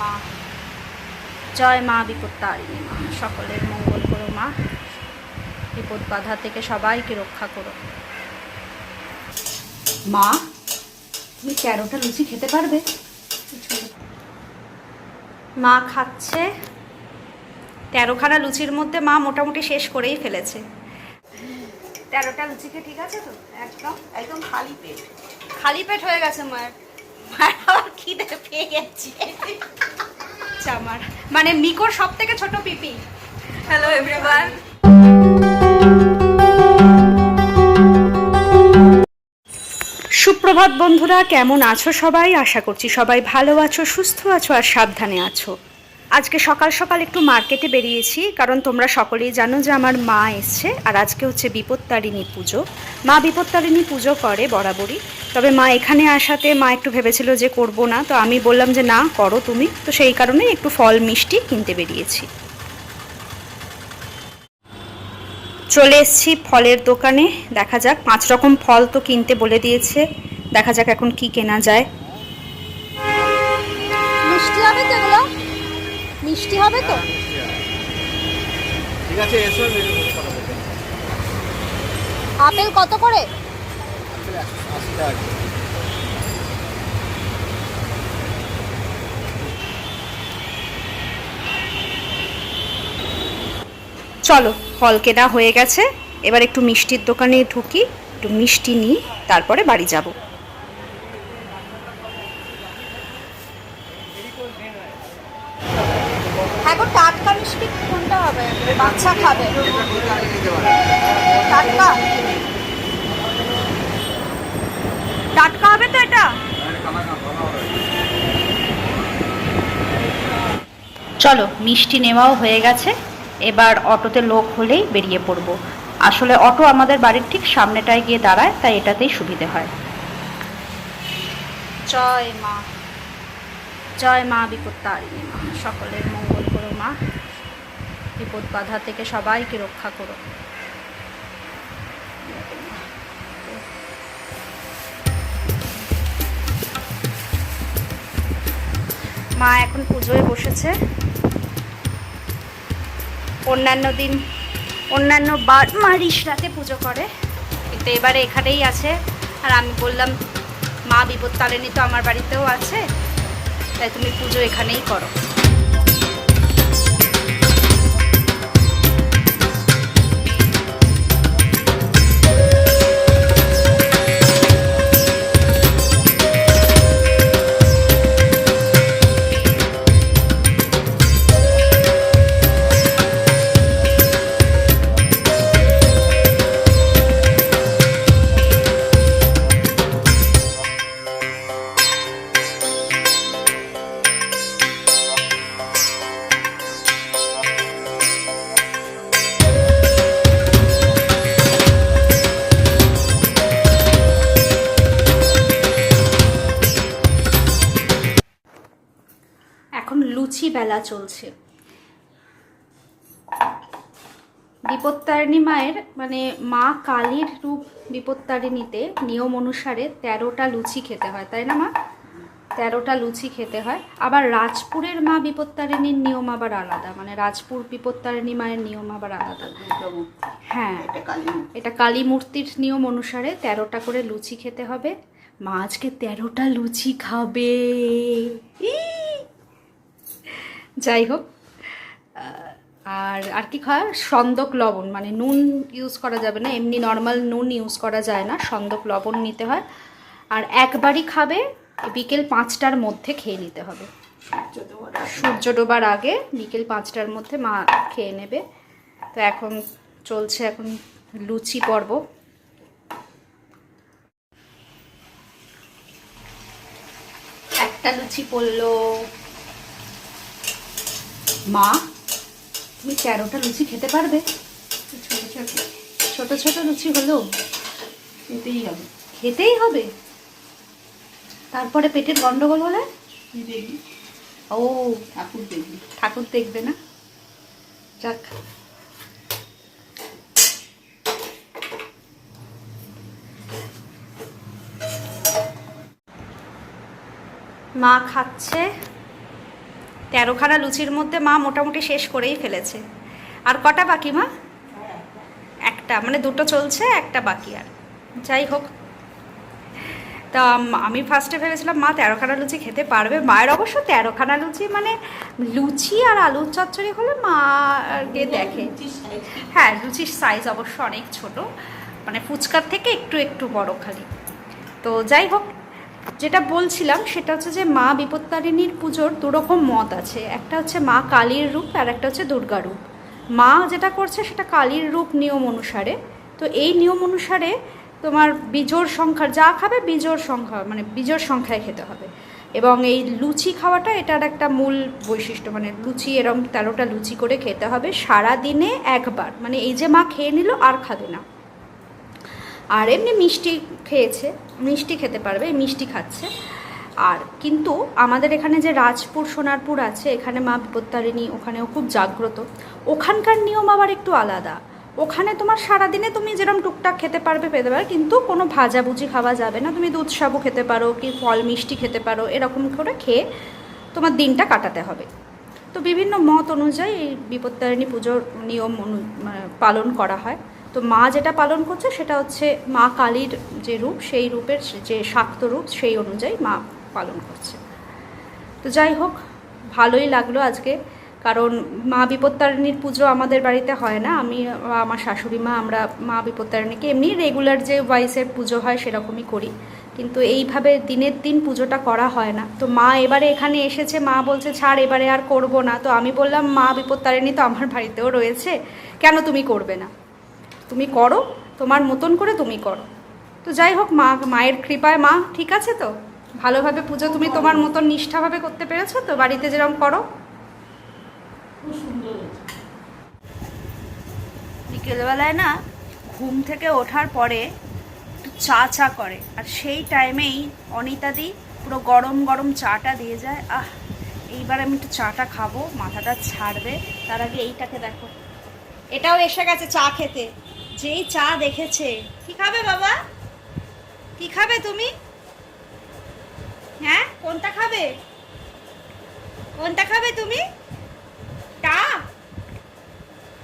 মা, জয় মা বিপত্তারিণী মা, সকলের মঙ্গল করো মা, বিপদ বাধা থেকে সবাইকে রক্ষা করো। মা, তুমি 13টা লুচি খেতে পারবে? মা খাচ্ছে। 13খানা লুচির মধ্যে মা মোটামুটি শেষ করেই ফেলেছে। 13টা লুচিকে ঠিক আছে তো? একদম একদম খালি পেট। খালি পেট হয়ে গেছে মায়ের। মায়ের আবার খিদে পেয়ে গেছে। আমার মানে মিকোর সব থেকে ছোট পিপি। হ্যালো এভরিওয়ান, সুপ্রভাত বন্ধুরা, কেমন আছো সবাই? আশা করছি সবাই ভালো আছো, সুস্থ আছো আর সাবধানে আছো। আজকে সকাল সকাল একটু মার্কেটে বেরিয়েছি, কারণ তোমরা সকলেই জানো যে আমার মা এসছে আর আজকে হচ্ছে বিপত্তারিণী পুজো। মা বিপত্তারিণী পুজো করে বরাবরই, তবে মা এখানে আসাতে মা একটু ভেবেছিল যে করব না, তো আমি বললাম যে না করো তুমি, তো সেই কারণে একটু ফল মিষ্টি কিনতে বেরিয়েছি। চলে এসেছি ফলের দোকানে, দেখা যাক 5 রকম ফল তো কিনতে বলে দিয়েছে, দেখা যাক এখন কি কেনা যায়। মিষ্টি হবে তো এগুলো? মিষ্টি হবে তো? ঠিক আছে, এসো। আপেল কত করে? 80 টাকা। চলো, ফল কেনা হয়ে গেছে, এবার একটু মিষ্টির দোকানে ঢুকি, একটু মিষ্টি নিই, তারপরে বাড়ি যাব। হ্যাঁ গো, টাটকা মিষ্টি কোনটা হবে? বাচ্চা খাবে টাটকা? টাটকা হবে তো এটা? চলো, মিষ্টি নেওয়াও হয়ে গেছে, এবার অটোতে লোক হলেই বেরিয়ে পড়ব। আসলে অটো আমাদের বাড়ির ঠিক সামনেটায় গিয়ে দাঁড়ায়, তাই এটাতেই সুবিধে হয়। জয় মা, জয় মা বিপত্তারিণী মা, সকলের মঙ্গল করো মা, বিপদ বাধা থেকে সবাইকে রক্ষা করো। মা এখন পুজোয় বসেছে। অন্যান্য বার মা রাতে পুজো করে, কিন্তু এবারে এখানেই আছে। আর আমি বললাম মা বিপত্তারিণী তো আমার বাড়িতেও আছে, তাই তুমি পুজো এখানেই করো। এখন লুচি বেলা চলছে। বিপত্তারিণী মায়ের মানে মা কালীর রূপ বিপত্তারিণীতে নিয়ম অনুসারে 13টা লুচি খেতে হয়, তাই না মা? 13টা লুচি খেতে হয়। আবার রাজপুরের মা বিপত্তারিণীর নিয়ম আবার আলাদা, মানে রাজপুর বিপত্তারিণী মায়ের নিয়ম আবার আলাদা। হ্যাঁ, এটা কালী মূর্তির নিয়ম অনুসারে 13টা করে লুচি খেতে হবে। মা আজকে 13টা লুচি খাবে। যাই হোক, আর কি খায়? সন্দক লবণ, মানে নুন ইউজ করা যাবে না, এমনি নর্মাল নুন ইউজ করা যায় না, সন্দক লবণ নিতে হয়। আর একবারই খাবে, বিকেল 5টার মধ্যে খেয়ে নিতে হবে। সূর্য ডোবার আগে বিকেল 5টার মধ্যে মা খেয়ে নেবে। তো এখন চলছে এখন লুচি পর্ব। একটা লুচি পড়লো। মা, তুমি 13টা লুচি খেতে পারবে? ছোট ছোট লুচি হলো খেতেই হবে, তারপরে পেটের গন্ডগোল হলে ও ঠাকুর দেখবে না। যাক, মা খাচ্ছে। 13খানা লুচির মধ্যে মা মোটামুটি শেষ করেই ফেলেছে। আর কটা বাকি মা? একটা, মানে দুটো চলছে, একটা বাকি। আর যাই হোক, তা আমি ফার্স্টে ভেবেছিলাম মা 13খানা লুচি খেতে পারবে। মায়ের অবশ্য 13খানা লুচি মানে লুচি আর আলুর চচ্চড়ি হলে মাকে দেখে। হ্যাঁ, লুচির সাইজ অবশ্য অনেক ছোট, মানে ফুচকার থেকে একটু একটু বড় খালি। তো যাই হোক, যেটা বলছিলাম সেটা হচ্ছে যে মা বিপত্তারিণীর পুজোর দুরকম মত আছে। একটা হচ্ছে মা কালীর রূপ আর একটা হচ্ছে দুর্গা রূপ। মা যেটা করছে সেটা কালীর রূপ নিয়ম অনুসারে। তো এই নিয়ম অনুসারে তোমার বিজোড় সংখ্যার যা খাবে বিজোড় সংখ্যা, মানে বিজোড় সংখ্যায় খেতে হবে। এবং এই লুচি খাওয়াটা এটার একটা মূল বৈশিষ্ট্য, মানে লুচি এরকম 13টা লুচি করে খেতে হবে সারা দিনে একবার। মানে এই যে মা খেয়ে নিল আর খাবে না। আর এমনি মিষ্টি খেয়েছে, মিষ্টি খেতে পারবে, মিষ্টি খাচ্ছে। আর কিন্তু আমাদের এখানে যে রাজপুর সোনারপুর আছে, এখানে মা বিপত্তারিণী, ওখানেও খুব জাগ্রত। ওখানকার নিয়ম আবার একটু আলাদা। ওখানে তোমার সারাদিনে তুমি যেরকম টুকটাক খেতে পারবে পেতে পারো, কিন্তু কোনো ভাজাভুজি খাওয়া যাবে না। তুমি দুধ সাবু খেতে পারো, কি ফল মিষ্টি খেতে পারো, এরকম করে খেয়ে তোমার দিনটা কাটাতে হবে। তো বিভিন্ন মত অনুযায়ী এই বিপত্তারিণী পুজোর নিয়ম পালন করা হয়। তো মা যেটা পালন করছে সেটা হচ্ছে মা কালীর যে রূপ, সেই রূপের যে শাক্ত রূপ, সেই অনুযায়ী মা পালন করছে। তো যাই হোক, ভালোই লাগলো আজকে, কারণ মা বিপত্তারিণীর পুজো আমাদের বাড়িতে হয় না। আমি আমার শাশুড়ি মা, আমরা মা বিপত্তারিণীকে এমনি রেগুলার যে ওয়াইসের পুজো হয় সেরকমই করি, কিন্তু এইভাবে দিনের দিন পুজোটা করা হয় না। তো মা এবারে এখানে এসেছে, মা বলছে ছাড় এবারে আর করব না। তো আমি বললাম মা বিপত্তারিণী তো আমার বাড়িতেও রয়েছে, কেন তুমি করবে না? তুমি করো, তোমার মতন করে তুমি করো। তো যাই হোক, মায়ের কৃপায় মা ঠিক আছে তো, ভালোভাবে পুজো তুমি তোমার মতন নিষ্ঠাভাবে করতে পেরেছো তো, বাড়িতে যেরকম করো। বিকেলবেলায় না ঘুম থেকে ওঠার পরে একটু চা চা করে, আর সেই টাইমেই অনিতাদি পুরো গরম গরম চাটা দিয়ে যায়। এইবার আমি একটু চাটা খাবো, মাথাটা ছাড়বে। তার আগে এইটাকে দেখো, এটাও এসে গেছে চা খেতে। যেই চা দেখেছে। কি খাবে বাবা? কি খাবে তুমি? হ্যাঁ, কোনটা খাবে? কোনটা খাবে তুমি? টা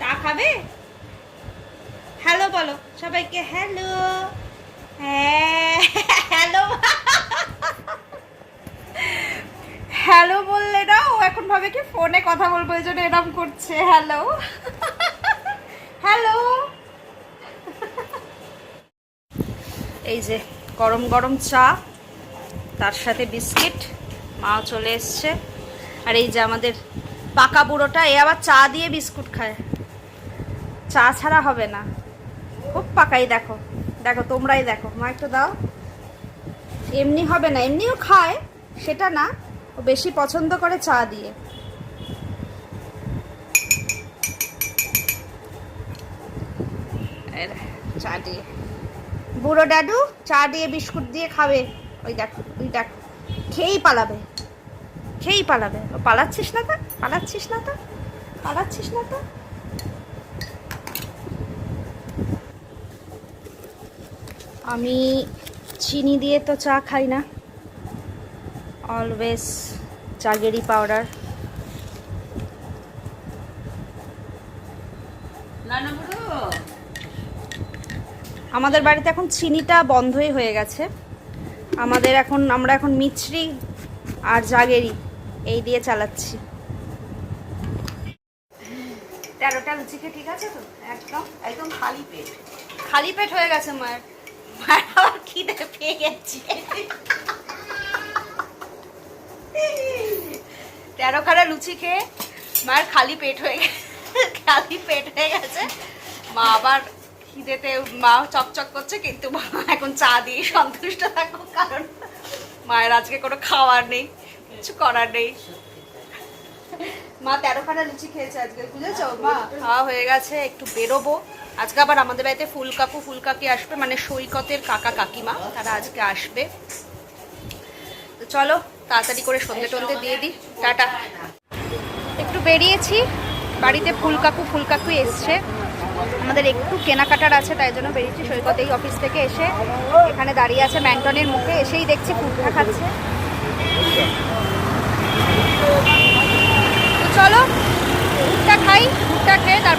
টা খাবে? হ্যালো বলো সবাইকে, হ্যালো। হ্যাঁ, হ্যালো। হ্যালো বললে না, ও এখন ভাবে কি ফোনে কথা বলবো, এই জন্য এরকম করছে। Hello, hello. এই যে গরম গরম চা, তার সাথে বিস্কিট, মাও চলে এসছে। আর এই যে আমাদের পাকা বুড়োটা, এ আবার চা দিয়ে বিস্কুট খায়, চা ছাড়া হবে না। খুব পাকাই, দেখো দেখো, তোমরাই দেখো। মা একটু দাও। এমনি হবে না, এমনিও খায়, সেটা না, ও বেশি পছন্দ করে চা দিয়ে। চা দিয়ে বুড়ো ডাডু চা দিয়ে বিস্কুট দিয়ে খাবে। ওই দেখো, ওই দেখো, খেয়েই পালাবে, খেয়েই পালাবে। ও পালাচ্ছিস না তো, পালাচ্ছিস না তো, পালাচ্ছিস না তো। আমি চিনি দিয়ে তো চা খাই না, অলওয়েজ জাগেরি পাউডার। আমাদের বাড়িতে এখন চিনিটা বন্ধই হয়ে গেছে। আমরা এখন মিছরি আর জাগেরি এই দিয়ে চালাচ্ছি। 13টা লুচি খেয়ে ঠিক আছে তো? একদম একদম খালি পেট। খালি পেট হয়ে গেছে মায়ের। মায়ের আবার খিদে পেয়ে গেছে। 13খানা লুচি খেয়ে মায়ের খালি পেট হয়ে গেছে, খালি পেট হয়ে গেছে। মা আবার খিদেতে মা চকচক করছে, কিন্তু মা এখন চা দিয়ে সন্তুষ্ট থাকো, কারণ মায়ের আজকে কোনো খাওয়ার নেই, কিছু করার নেই। মা 13খানা লুচি খেয়েছে আজকে, বুঝেছো? মা খাওয়া হয়ে গেছে, একটু বেরোবো। আজকে আবার আমাদের বাড়িতে ফুলকাকি আসবে, মানে সৈকতের কাকা কাকিমা, তারা আজকে আসবে। তো চলো তাড়াতাড়ি করে সন্ধে টন্ধে দিয়ে দিই, টাটা। একটু বেরিয়েছি, বাড়িতে ফুলকাকু এসছে, আমাদের একটু কেনাকাটার আছে, তাই জন্য বেরিয়েছি। সৈকত এই অফিস থেকে এসে এখানে দাঁড়িয়ে আছে ম্যান্টনের মুখে, এসেই দেখছি ফুটকা খাচ্ছে।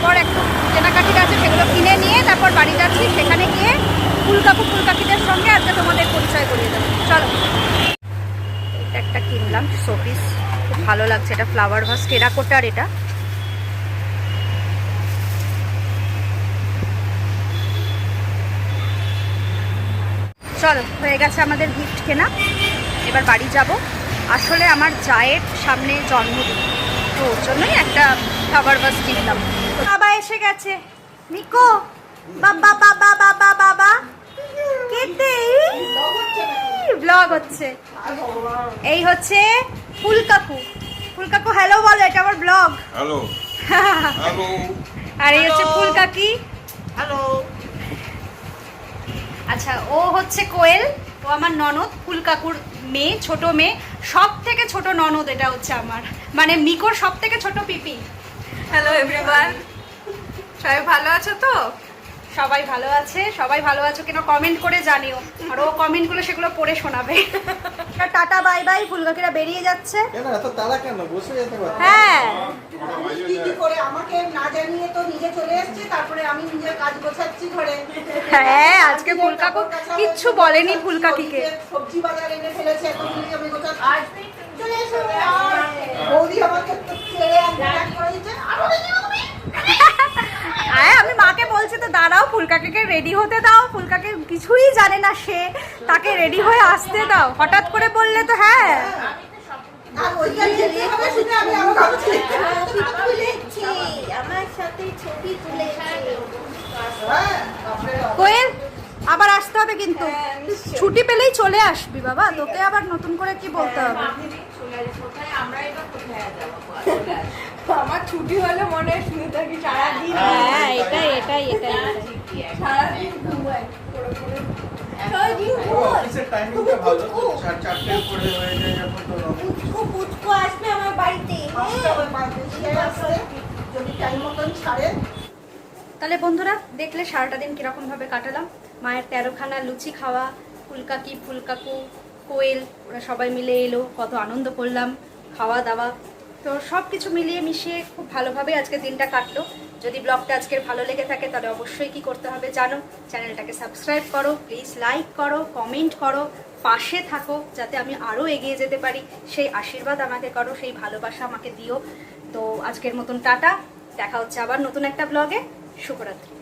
তারপর একটু কেনাকাটির আছে, সেগুলো কিনে নিয়ে তারপর বাড়ি যাচ্ছি। সেখানে গিয়ে ফুলকাকু ফুলকাকিদের সঙ্গে আজকে তোমাদের পরিচয় করিয়ে দেবো। চলো, এটা একটা কিনলাম শোপিস, খুব ভালো লাগছে। এটা ফ্লাওয়ার ভাস, টেরাকোটার। এটা চলো, হয়ে গেছে আমাদের গিফট কেনা, এবার বাড়ি যাব। আসলে আমার জায়ের সামনে জন্মদিন, তো ওর জন্যই একটা ফ্লাওয়ার ভাস কিনলাম। বাবা এসে গেছে, নিকো বাবা বাবা বাবা বাবা কেটে ব্লগ হচ্ছে। এই হচ্ছে ফুলকাকু। ফুলকাকু হ্যালো বলো, এটা আমার ব্লগ। Hello hello. আর এই হচ্ছে ফুলকাকি। হ্যালো। আচ্ছা, ও হচ্ছে কোয়েল, ও আমার ননদ, ফুলকাকুর মেয়ে, ছোট মেয়ে, সব থেকে ছোট ননদ। এটা হচ্ছে আমার, মানে মিকোর সব থেকে ছোট পিপি। হ্যালো এভরিওয়ান, সবাই ভালো আছো তো? সবাই ভালো আছে, সবাই ভালো আছো কিনা কমেন্ট করে জানিও, আর ও কমেন্টগুলো সেগুলো পড়ে শোনাবে। টাটা বাই বাই, ফুলকাকিরা বেরিয়ে যাচ্ছে। কেন এত তাড়া কেন? বসে যেতে পারো। হ্যাঁ, কি করে আমাকে না জানিয়ে তো নিজে চলে এসেছে, তারপরে আমি নিজের কাজ গোছাচ্ছি ঘরে। হ্যাঁ, আজকে ফুলকাকু কিচ্ছু বলেনি ফুলকাকিকে। সবজি বাজার এনে ফেলেছে, এখন নিজে আমি গোছাচ্ছি। চলে এসো। আর বৌদি আমাকে তো ছেড়ে এক করে দিচ্ছে, আরো রেডি হবে। হ্যাঁ, আমি মাকে বলছি তো দাঁড়াও, ফুলকাকিকে রেডি হতে দাও। ফুলকাকি কিছুই জানে না, সে তাকে রেডি হয়ে আসতে দাও। হঠাৎ করে বললে তো হ্যাঁ। আর ওইটা নিতে হবে শুনে আমি আমার ভাবছি আমার সাথে ছবি তুলেছে। কোয়েল, আবার আসতে হবে কিন্তু, ছুটি পেলেই চলে আসবি বাবা, তোকে আবার নতুন করে কি বলতে হবে। আমার ছুটি হলে মনে হয় শুনে থাকি সারাদিন। হ্যাঁ, এটাই সারাদিন ঘুমাই। সারাদিন অফিসের টাইমিংটা ভালো তো, 4:30 পরে হয়ে যায় যখন তো পুচকু আসবে আমার বাড়িতে। যদি টাইম মতন ছাড়ে। তাহলে বন্ধুরা, দেখলে সারাটা দিন কিরকম ভাবে কাটালাম। মায়ের 13খানা লুচি খাওয়া, ফুলকাকি, ফুলকাকু, কোয়েল, ওরা সবাই মিলে এলো, কত আনন্দ করলাম, খাওয়া দাওয়া। তো সব কিছু মিলিয়ে মিশিয়ে খুব ভালোভাবে আজকে দিনটা কাটলো। যদি ব্লগটা আজকের ভালো লেগে থাকে তাহলে অবশ্যই কি করতে হবে জানো, চ্যানেলটাকে সাবস্ক্রাইব করো, প্লিজ লাইক করো, কমেন্ট করো, পাশে থাকো যাতে আমি আরও এগিয়ে যেতে পারি। সেই আশীর্বাদ আমাকে করো, সেই ভালোবাসা আমাকে দিও। তো আজকের মতন টাটা, দেখা হচ্ছে আবার নতুন একটা ব্লগে। শুভরাত্রি।